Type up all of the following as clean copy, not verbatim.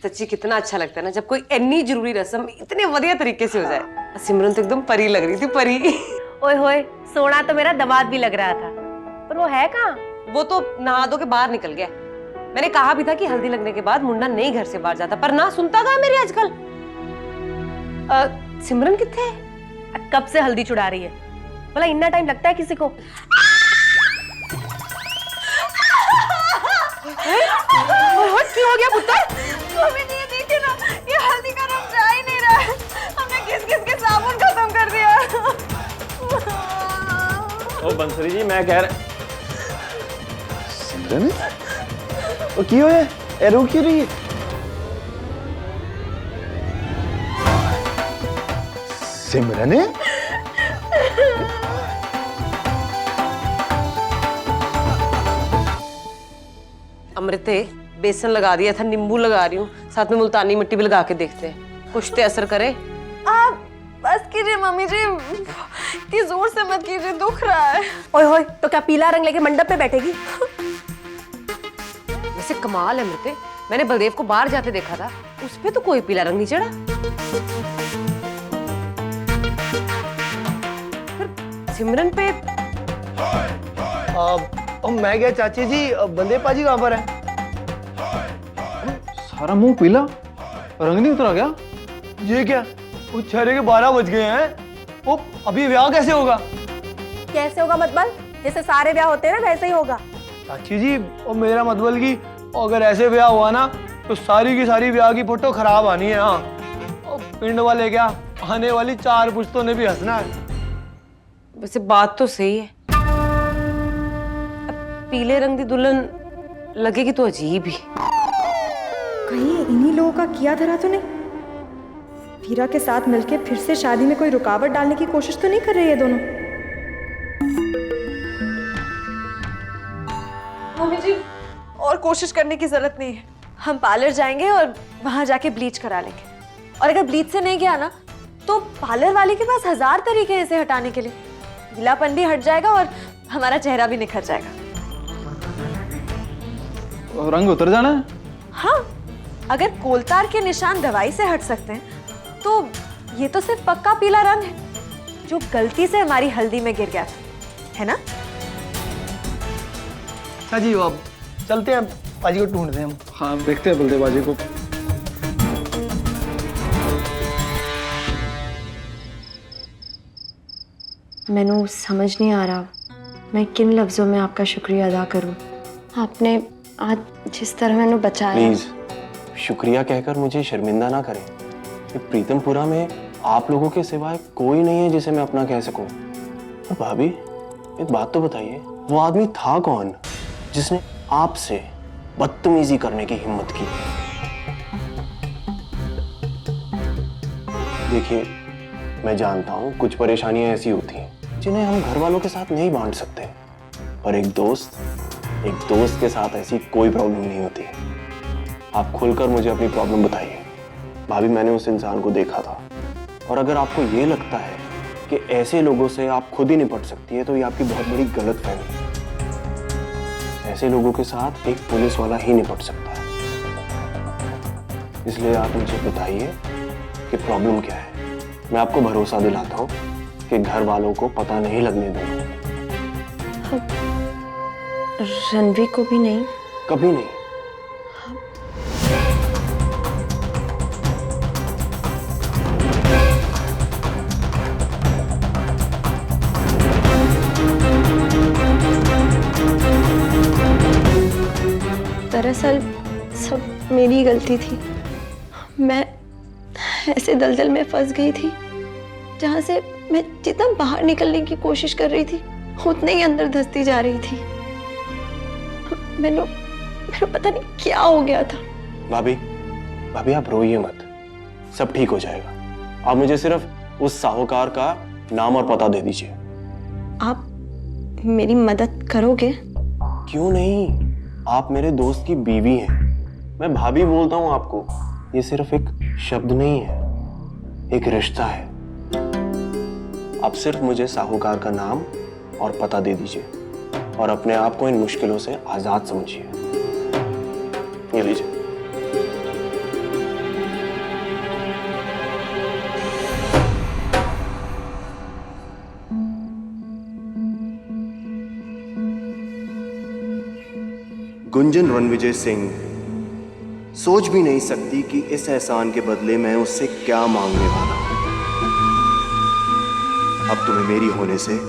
सच्ची कितना अच्छा लगता है ना जब कोई इतनी जरूरी रस्म इतने बढ़िया तरीके से हो जाए। सिमरन तो एकदम परी लग रही थी, परी। ओए होए, सोना तो मेरा दामाद भी लग रहा था, पर वो है कहाँ? वो तो नहा धो के बाहर निकल गया। मैंने कहा भी था कि हल्दी लगने के बाद मुंडा नहीं घर से बाहर जाता, पर ना सुनता कहाँ मेरी आजकल। सिमरन कितने है? कब से हल्दी चुड़ा रही है? भला इतना टाइम लगता है किसी को? क्यों हो गया पुत्र? मम्मी जी देखिए ना, ये हल्दी का रंग जा ही नहीं रहा है। हमने घिस घिस के साबुन खत्म कर दिया। ओ बंसरी जी, मैं कह रहा सिमरन ओ क्यों है ए रो क्यों रही है? सिमरन अमृते, बेसन लगा दिया था, नींबू लगा रही हूँ, साथ में मुल्तानी मिट्टी भी लगा के देखते हैं, कुछ तो असर करे। आप बस कीजिए मम्मी जी, इतनी जोर से मत कीजिए, दुख रहा है। ओए होए, तो क्या पीला रंग लेके मंडप पे बैठेगी? वैसे कमाल है अमृते, मैंने बलदेव को बाहर जाते देखा था, उस पे तो कोई पीला रंग नहीं चढ़ा। फिर सिमरन पे मैं क्या चाची जी, बंदे पाजी कहाँ पर है? सारा मुंह पीला, रंग नहीं उतरा क्या? ये क्या, वो चेहरे के 12 बज गए हैं। वो अभी ब्याह कैसे होगा? कैसे होगा मतलब? जैसे सारे ब्याह होते हैं ना वैसे ही होगा। चाची जी, और मेरा मतलब कि अगर ऐसे ब्याह हुआ ना तो सारी की सारी ब्याह की फोटो खराब आनी है। हाँ, और पिंड वाले क्या, आने वाली 4 पुश्तों ने भी हंसना है। वैसे बात तो सही है, अब पीले रंग की दुल्हन लगेगी तो अजीब ही। कहीं इन्हीं लोगों का किया धरा तो नहीं? वीरा के साथ मिलके फिर से शादी में कोई रुकावट डालने की कोशिश तो नहीं कर रही है दोनों? मम्मी जी, और कोशिश करने की जरूरत नहीं है। हम पार्लर जाएंगे और वहां जाके ब्लीच करा लेंगे, और अगर ब्लीच से नहीं गया ना तो पार्लर वाले के पास 1000 तरीके हैं इसे हटाने के लिए। गीलापन भी हट जाएगा और हमारा चेहरा भी निखर जाएगा। रंग उतर जाना है? हाँ, अगर कोलतार के निशान दवाई से हट सकते हैं तो ये तो सिर्फ पक्का पीला रंग है जो गलती से हमारी हल्दी में गिर गया था, है ना? अच्छा जी, अब चलते हैं, पाजी को ढूंढते हैं हम। हाँ, देखते हैं बलदेव बाजी को। मैनू समझ नहीं आ रहा मैं किन लफ्ज़ों में आपका शुक्रिया अदा करूं। आपने आज जिस तरह मैंने बचाया। प्लीज शुक्रिया कहकर मुझे शर्मिंदा ना करें। ये प्रीतमपुरा में आप लोगों के सिवाय कोई नहीं है जिसे मैं अपना कह सकूं। और भाभी, एक बात तो बताइए, वो आदमी था कौन जिसने आपसे बदतमीजी करने की हिम्मत की? देखिए, मैं जानता हूं कुछ परेशानियां ऐसी होती हैं जिन्हें हम घर वालों के साथ नहीं बांट सकते, पर एक दोस्त के साथ ऐसी कोई प्रॉब्लम नहीं होती। आप खुलकर मुझे अपनी प्रॉब्लम बताइए। भाभी, मैंने उस इंसान को देखा था, और अगर आपको ये लगता है कि ऐसे लोगों से आप खुद ही निपट सकती है तो ये आपकी बहुत बड़ी गलतफहमी है। ऐसे लोगों के साथ एक पुलिस वाला ही निपट सकता है। इसलिए आप मुझे बताइए कि प्रॉब्लम क्या है। मैं आपको भरोसा दिलाता हूँ कि घर वालों को पता नहीं लगने दूंगा। रणवी को भी नहीं? कभी नहीं। दरअसल सब मेरी गलती थी। मैं ऐसे दलदल में फंस गई थी जहां से मैं जितना बाहर निकलने की कोशिश कर रही थी उतने ही अंदर धंसती जा रही थी। मैंने पता नहीं क्या हो गया था। भाभी आप रोइए मत, सब ठीक हो जाएगा। आप मुझे सिर्फ उस साहूकार का नाम और पता दे दीजिए। आप मेरी मदद करोगे? क्यों नहीं, आप मेरे दोस्त की बीवी हैं। मैं भाभी बोलता हूं आपको, ये सिर्फ एक शब्द नहीं है, एक रिश्ता है। आप सिर्फ मुझे साहूकार का नाम और पता दे दीजिए और अपने आप को इन मुश्किलों से आजाद समझिए। ये लीजिए। गुंजन रणविजय सिंह सोच भी नहीं सकती कि इस एहसान के बदले मैं उससे क्या मांगने वाला हूं। अब तुम्हें मेरी होने से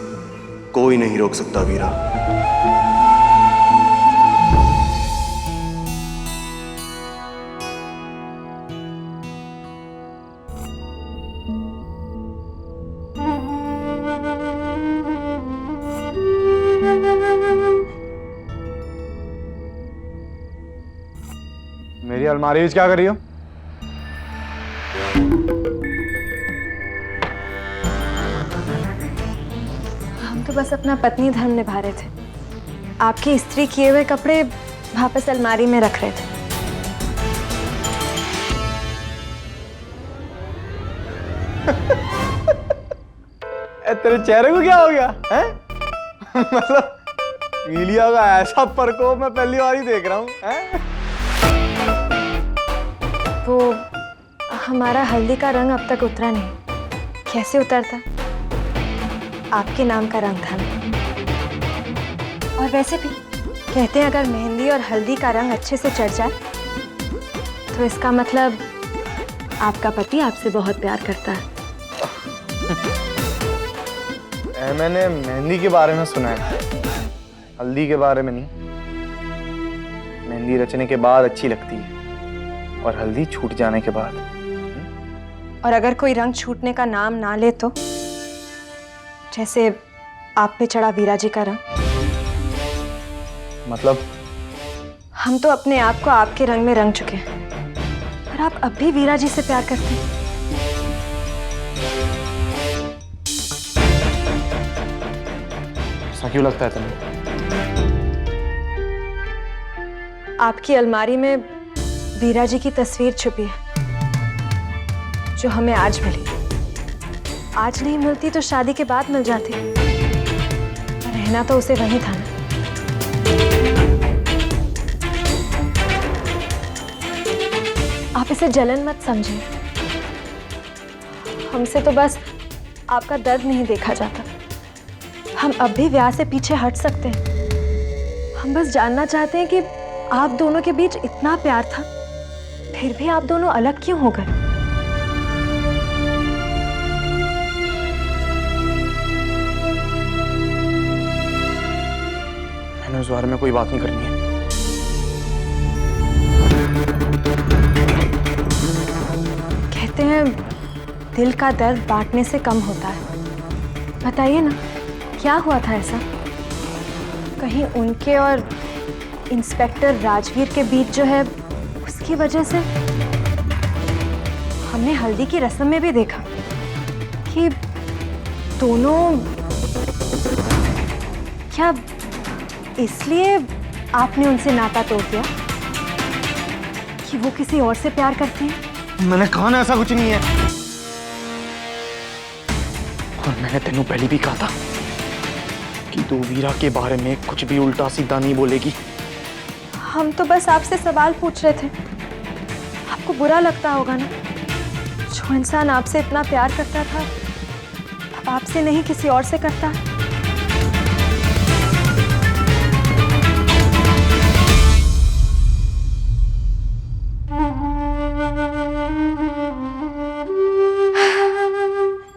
कोई नहीं रोक सकता वीरा। मेरी अलमारी में क्या कर रही हो? हम तो बस अपना पत्नी धर्म निभा रहे थे। आपके इस्त्री किए हुए कपड़े वापस अलमारी में रख रहे थे। तेरे चेहरे को क्या हो गया है? मतलब मीलिया का ऐसा प्रकोप मैं पहली बार ही देख रहा हूँ। वो हमारा हल्दी का रंग अब तक उतरा नहीं। कैसे उतरता? आपके नाम का रंग था। और वैसे भी कहते हैं अगर मेहंदी और हल्दी का रंग अच्छे से चढ़ जाए तो इसका मतलब आपका पति आपसे बहुत प्यार करता है। मैंने मेहंदी के बारे में सुना है, हल्दी के बारे में नहीं। मेहंदी रचने के बाद अच्छी लगती है और हल्दी छूट जाने के बाद। और अगर कोई रंग छूटने का नाम ना ले तो, जैसे आप पे चढ़ा वीरा जी का रंग। मतलब हम तो अपने आप को आपके रंग में रंग चुके हैं, पर आप अब भी वीरा जी से प्यार करते हैं। ऐसा क्यों लगता है तुम्हें? आपकी अलमारी में वीरा जी की तस्वीर छुपी है, जो हमें आज मिली। आज नहीं मिलती तो शादी के बाद मिल जाती। रहना तो उसे वहीं था ना। आप इसे जलन मत समझें। हमसे तो बस आपका दर्द नहीं देखा जाता। हम अब भी ब्याह से पीछे हट सकते हैं। हम बस जानना चाहते हैं कि आप दोनों के बीच इतना प्यार था, फिर भी आप दोनों अलग क्यों हो गए? मैंने उस बारे में कोई बात नहीं करनी है। कहते हैं दिल का दर्द बांटने से कम होता है। बताइए ना, क्या हुआ था ऐसा? कहीं उनके और इंस्पेक्टर राजवीर के बीच जो है, उसकी वजह से? हमने हल्दी की रस्म में भी देखा कि दोनों, क्या इसलिए आपने उनसे नाता तोड़ दिया कि वो किसी और से प्यार करती हैं? मैंने कहा ना ऐसा कुछ नहीं है। और मैंने तेनों पहले भी कहा था कि तू वीरा के बारे में कुछ भी उल्टा सीधा नहीं बोलेगी। हम तो बस आपसे सवाल पूछ रहे थे। आपको बुरा लगता होगा ना, जो इंसान आपसे इतना प्यार करता था अब आपसे नहीं किसी और से करता।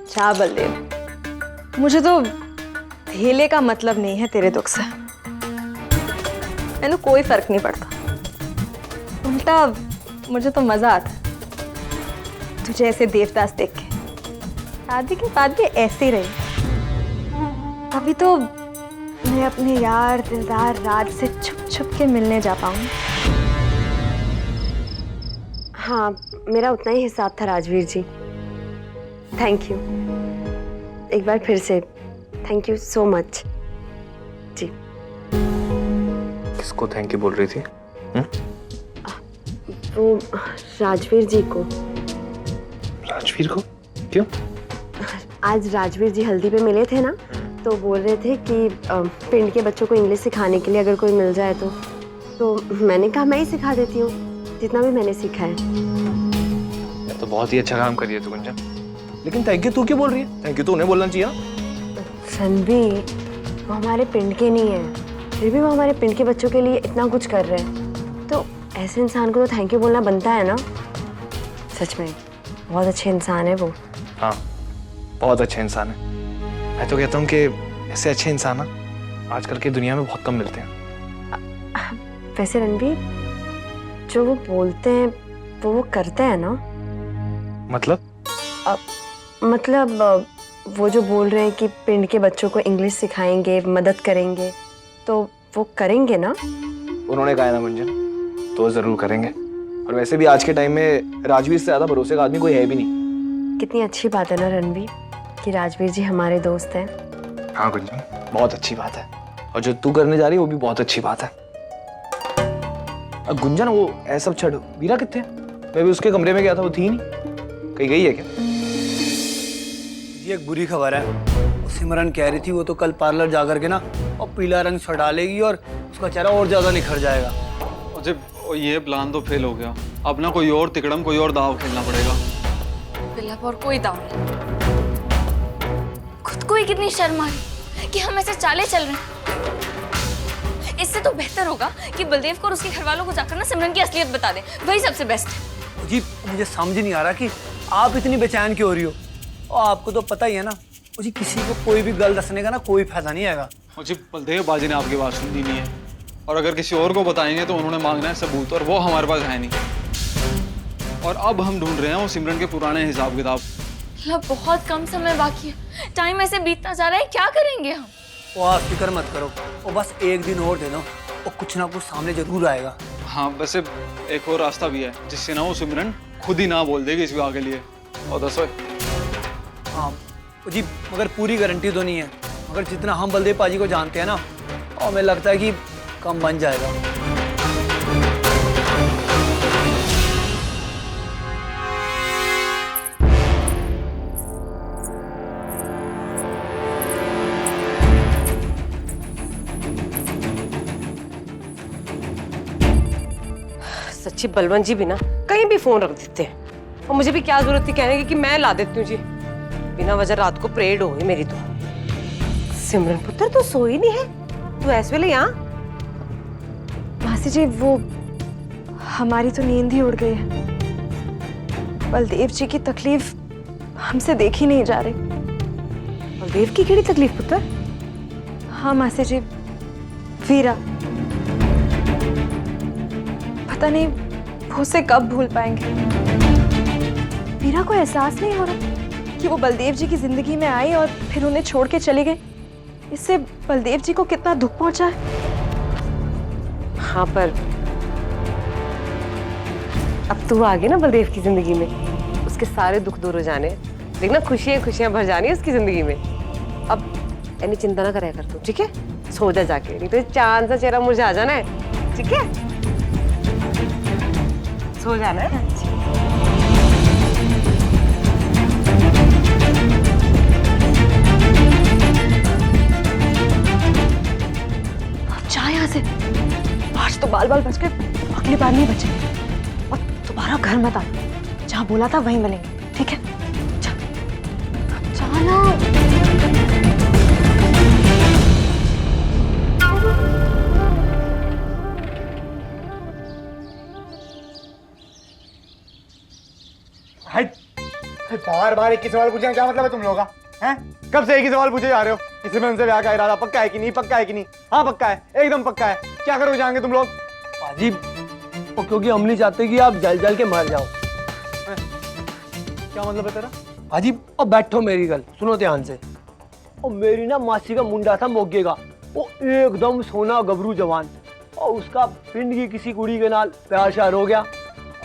जा बलदेव, मुझे तो धेले का मतलब नहीं है तेरे दुख से। मैंने कोई फर्क नहीं पड़ता। उल्टा मुझे तो मजा आता है तुझे ऐसे देवदास देख के। शादी के बाद भी ऐसे ही रही। अभी तो मैं अपने यार दिलदार राज से छुप छुप के मिलने जा पाऊंगी। हाँ, मेरा उतना ही हिसाब था राजवीर जी। थैंक यू एक बार फिर से। थैंक यू सो मच जी। किसको थैंक यू बोल रही थी? वो राजवीर जी को। राजवीर को? क्यों? आज राजवीर जी हल्दी पे मिले थे ना, तो बोल रहे थे कि पिंड के बच्चों को इंग्लिश सिखाने के लिए अगर कोई मिल जाए तो मैंने कहा मैं ही सिखा देती हूँ जितना भी मैंने सीखा है। तो बहुत ही अच्छा काम करिए तू गुंजन। लेकिन थैंक यू तू क्यों बोल रही है? थैंक यू तो उन्हें बोलना चाहिए ना। रणवीर, वो हमारे पिंड के नहीं है, फिर भी वो हमारे पिंड के बच्चों के लिए इतना कुछ कर रहे हैं, तो ऐसे इंसान को तो थैंक यू बोलना बनता है ना। सच में बहुत अच्छे इंसान है वो। हाँ, बहुत अच्छे इंसान है। मैं तो कहता हूँ कि ऐसे अच्छे इंसान ना आजकल की दुनिया में बहुत कम मिलते हैं। वैसे रणवीर, जो वो बोलते हैं वो करते हैं ना। मतलब? मतलब वो जो बोल रहे हैं कि पिंड के बच्चों को इंग्लिश सिखाएंगे, मदद करेंगे, तो वो करेंगे ना? उन्होंने कहा है ना गुंजन, तो जरूर करेंगे। और वैसे भी आज के टाइम में राजवीर से ज्यादा भरोसे का आदमी कोई है भी नहीं। कितनी अच्छी बात है ना रणवीर कि राजवीर जी हमारे दोस्त हैं। हाँ गुंजन, बहुत अच्छी बात है। और जो तू करने जा रही है वो भी बहुत अच्छी बात है। अब गुंजन, वो ऐसा सब छोड़, वीरा कितने हैं? मैं भी उसके कमरे में गया था, वो थी नहीं। कहीं गई है क्या? ये एक बुरी खबर है। वो सिमरन कह रही थी वो तो कल पार्लर जा करके ना और पीला रंग छड़ा लेगी और उसका चेहरा और ज्यादा निखर जाएगा। और ये प्लान तो फेल हो गया। अब ना कोई और तिकड़म, कोई और दाव खेलना पड़ेगा। बिल्ला और कोई दाव नहीं। खुद को ही कितनी शर्म आ रही कि हम ऐसे चाले चल रहे हैं। इससे तो बेहतर होगा कि बलदेव को और उसके घर वालों को जाकर ना सिमरन की असलियत बता दे, वही सबसे बेस्ट है। जी मुझे समझ नहीं आ रहा कि आप इतनी बेचैन क्यों हो रही हो। और आपको तो पता ही है ना जी, किसी को कोई भी गल दसने का ना कोई फायदा नहीं आएगा। जी बलदेव बाजी ने आपकी बात सुननी नहीं है, और अगर किसी और को बताएंगे तो उन्होंने मांगना है सबूत, और वो हमारे पास है नहीं। और अब हम ढूंढ रहे हैं वो सिमरन के पुराने हिसाब किताब। बहुत कम समय बाकी है, टाइम ऐसे बीतता जा रहा है, क्या करेंगे हम? वो आप फिक्र मत करो, वो बस एक दिन और दे दो और कुछ ना कुछ सामने जरूर आएगा। हाँ, वैसे एक और रास्ता भी है जिससे ना वो सिमरन खुद ही ना बोल देगी इस विवाह के लिए। और दसो। हाँ जी, मगर पूरी गारंटी तो नहीं है। मगर जितना हम बलदेव पाजी को जानते हैं ना, और हमें लगता है कि कम बन जाएगा। सच्ची बलवंत जी भी ना कहीं भी फोन रख देते हैं, और मुझे भी क्या जरूरत थी कहने की कि मैं ला देती हूँ जी। बिना वजह रात को परेड हो गई मेरी तो। सिमरन पुत्र तू सोई नहीं है, तू ऐसे वेले यहाँ? मासी जी, वो हमारी तो नींद ही उड़ गई है। बलदेव जी की तकलीफ हमसे देखी नहीं जा रही। बलदेव की केड़ी तकलीफ पुत्र? हाँ मासी जी, वीरा, पता नहीं वो उसे कब भूल पाएंगे। वीरा को एहसास नहीं हो रहा कि वो बलदेव जी की जिंदगी में आई और फिर उन्हें छोड़ के चले गए। इससे बलदेव जी को कितना दुख पहुंचा है। हाँ, पर अब तू आ गई ना बलदेव की जिंदगी में, उसके सारे दुख दूर हो जाने, देखना खुशियां खुशियां भर जानी है उसकी जिंदगी में। अब यानी चिंता ना कराया कर तू, ठीक है? सो जा जाके, नहीं तो चांद सा चेहरा मुरझा जाना है, ठीक है? सो जाना है। जा यहाँ से, आज तो बाल बाल बच गए, अगली बार नहीं बचेंगे। और दोबारा घर मत आना, जहाँ बोला था वहीं मिलेंगे, ठीक है? जाना। बार बार एक ही सवाल पूछने का क्या मतलब है तुम लोगों का? हैं? कब से एक ही सवाल पूछे जा रहे हो? किसी में उनसे ब्याह का इरादा पक्का है कि नहीं? पक्का है कि नहीं? हाँ पक्का है, एकदम पक्का है। क्या करोगे जाएंगे तुम लोग? पाजी, वो क्योंकि हम नहीं चाहते कि आप जल जल के मर जाओ। क्या मतलब है तेरा? पाजी अब बैठो, मेरी गल सुनो ध्यान से। और मेरी ना मासी का मुंडा था मोगे का, वो एकदम सोना गबरू जवान, और उसका पिंड की किसी कुड़ी के नाल प्यार श्यार हो गया।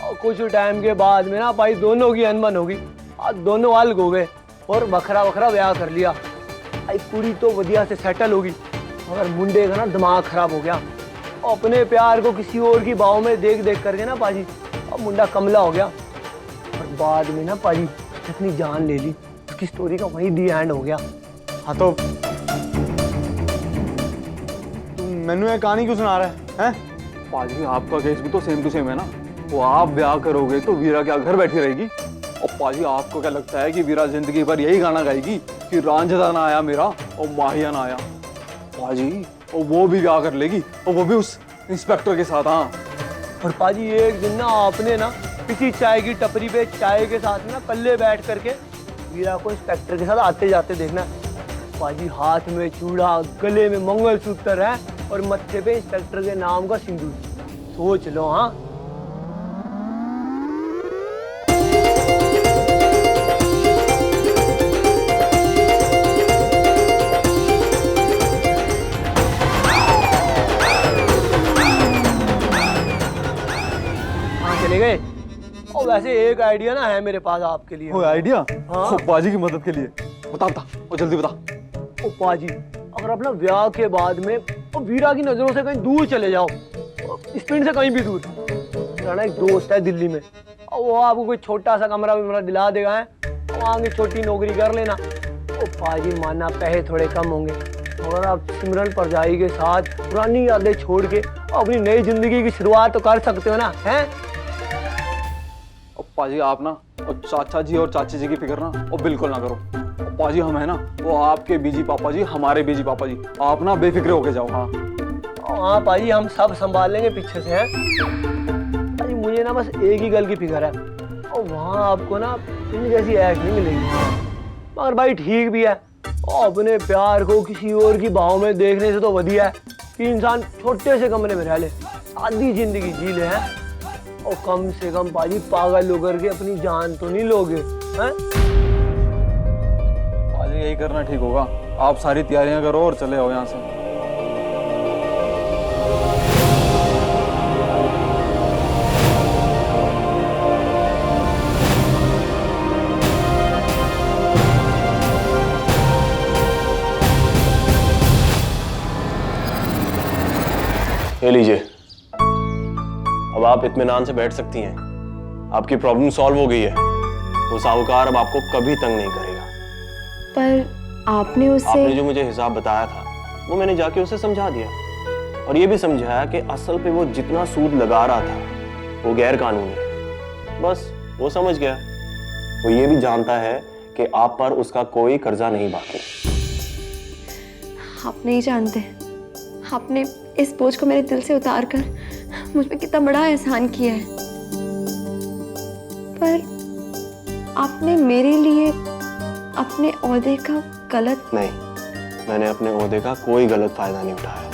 और कुछ टाइम के बाद में ना भाई दोनों की अनबन होगी, और दोनों अलग हो गए और बखरा बखरा ब्याह कर लिया। आई कुड़ी तो बढ़िया से सेटल होगी, मगर मुंडे का ना दिमाग खराब हो गया। अपने प्यार को किसी और की बाहों में देख देख करके ना पाजी, और मुंडा कमला हो गया। और बाद में ना पाजी इतनी जान ले ली, उसकी स्टोरी का वही दी एंड हो गया। हाँ तो तुम मैनू ये कहानी क्यों सुना रहा है? पाजी आपका केस भी तो सेम टू सेम है ना। वो आप ब्याह करोगे तो वीरा क्या घर बैठी रहेगी? और पाजी आपको क्या लगता है कि वीरा जिंदगी भर यही गाना गाएगी कि रांझदा ना आया मेरा और माहिया ना आया? पाजी और वो भी ब्याह कर लेगी, और वो भी उस इंस्पेक्टर के साथ। हाँ और पाजी एक दिन ना आपने ना किसी चाय की टपरी पे चाय के साथ ना पल्ले बैठ करके वीरा को इंस्पेक्टर के साथ आते जाते देखना। पाजी हाथ में चूड़ा, गले में मंगलसूत्र है और मत्थे पे इंस्पेक्टर के नाम का सिंदूर। सोच लो। हाँ चले गए। और वैसे एक आइडिया ना है मेरे पास आपके लिए। वो आइडिया? हाँ। बाजी की मदद के लिए बता और जल्दी बता। ओ पाजी, अगर अपना ब्याह के बाद में वीरा की नजरों से कहीं दूर चले जाओ, इस पिंड से कहीं भी दूर, मेरा एक दोस्त है दिल्ली में, और वो आपको कोई छोटा सा कमरा भी मेरा दिला देगा है, वहाँ की छोटी नौकरी कर लेना। ओ पाजी माना पैसे थोड़े कम होंगे, अगर आप सिमरन परजाई के साथ पुरानी यादें छोड़ के अपनी नई जिंदगी की शुरुआत तो कर सकते हो ना। हैं पाजी आप ना और चाचा जी और चाची जी की फिक्र ना और बिल्कुल ना करो। और पाजी हम है ना, वो आपके बीजी पापा जी, हमारे बीजी पापा जी। आप ना बेफिक्रे होके जाओ। हाँ हाँ पाजी, हम सब संभाल लेंगे पीछे से। हैं पाजी, मुझे ना बस एक ही गल की फिक्र है, और वहाँ आपको ना इन जैसी ऐश नहीं मिलेगी। मगर भाई ठीक भी है, और अपने प्यार को किसी और की बाहों में देखने से तो बढ़िया है कि इंसान छोटे से कमरे में रह ले, आधी जिंदगी जी ले। हैं और कम से कम पाजी पागल होकर के अपनी जान तो नहीं लोगे। हैं पाजी यही करना ठीक होगा। आप सारी तैयारियां करो और चले आओ यहाँ से। ये लीजिए, अब आप इत्मीनान से बैठ सकती हैं। आपकी प्रॉब्लम सॉल्व हो गई है। वो साहूकार अब आपको कभी तंग नहीं करेगा। पर आपने आपने जो मुझे हिसाब बताया था वो मैंने जाके उसे समझा दिया, और ये भी समझाया कि असल पे वो जितना सूद लगा रहा था वो गैर कानूनी है। बस वो समझ गया। वो ये भी जानता है कि आप पर उसका कोई कर्जा नहीं बाकी। आप नहीं जानते, आपने इस बोझ को मेरे दिल से उतार कर मुझ पे कितना बड़ा एहसान किया है। पर आपने मेरे लिए अपने ओहदे का गलत नहीं, मैंने अपने ओहदे का कोई गलत फायदा नहीं उठाया।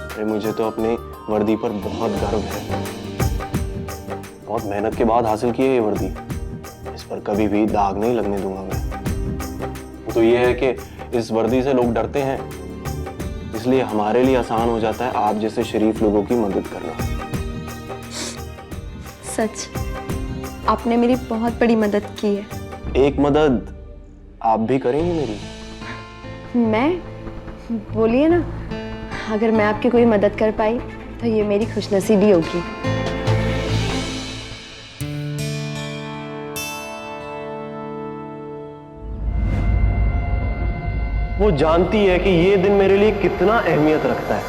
अरे मुझे तो अपनी वर्दी पर बहुत गर्व है। बहुत मेहनत के बाद हासिल की है ये वर्दी। इस पर कभी भी दाग नहीं लगने दूंगा मैं। तो ये है कि इस वर्दी से लोग डरते हैं, इसलिए हमारे लिए आसान हो जाता है आप जैसे शरीफ लोगों की मदद करना। सच, आपने मेरी बहुत बड़ी मदद की है। एक मदद आप भी करेंगी मेरी? मैं? बोलिए ना, अगर मैं आपकी कोई मदद कर पाई तो ये मेरी खुशनसीबी होगी। वो जानती है कि ये दिन मेरे लिए कितना अहमियत रखता है।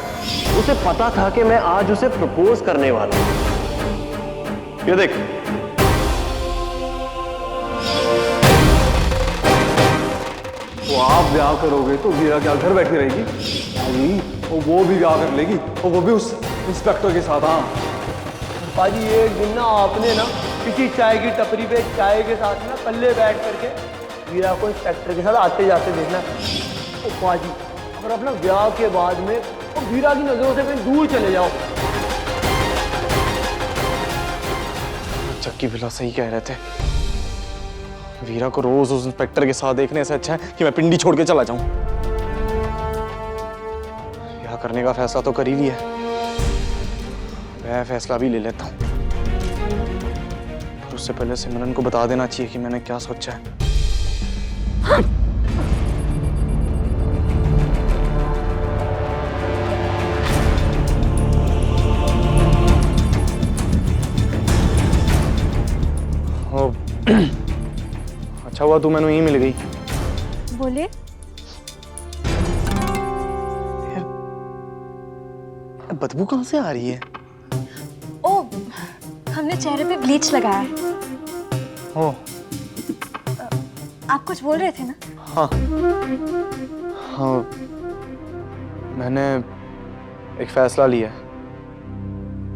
उसे पता था कि मैं आज उसे प्रपोज करने वाला हूं। ये देख, वो आप ब्याह करोगे तो वीरा क्या घर बैठी रहेगी? अजी वो भी ब्याह कर लेगी, और वो भी उस इंस्पेक्टर के साथ। हाँ पाजी, एक दिन ना आपने ना किसी चाय की टपरी पे चाय के साथ ना पल्ले बैठ करके वीरा को इंस्पेक्टर के साथ आते जाते देखना। ओ पाजी, अगर अपना ब्याह के बाद में और वीरा की नजरों से कहीं दूर चले जाओ। चक्की बिला सही कह रहे थे। वीरा को रोज उस इंस्पेक्टर के साथ देखने से अच्छा है कि मैं पिंडी छोड़ के चला जाऊं। ब्याह करने का फैसला तो कर ही लिया, मैं फैसला भी ले लेता हूं। पर उससे पहले सिमरन को बता देना चाहिए कि मैंने क्या सोचा है। अच्छा हुआ तू मैंने यहीं मिल गई। बोले बदबू कहाँ से आ रही है? ओ, हमने चेहरे पे ब्लीच लगाया है। ओ, आप कुछ बोल रहे थे ना? हाँ हाँ, मैंने एक फैसला लिया है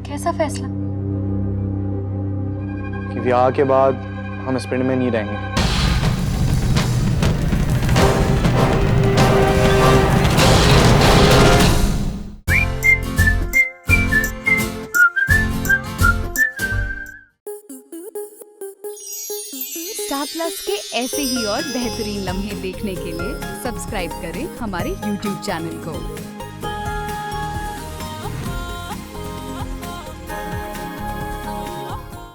कैसा फैसला? कि विवाह के बाद हम इस पिंड में नहीं रहेंगे। स्टार प्लस के ऐसे ही और बेहतरीन लम्हे देखने के लिए सब्सक्राइब करें हमारे YouTube चैनल को।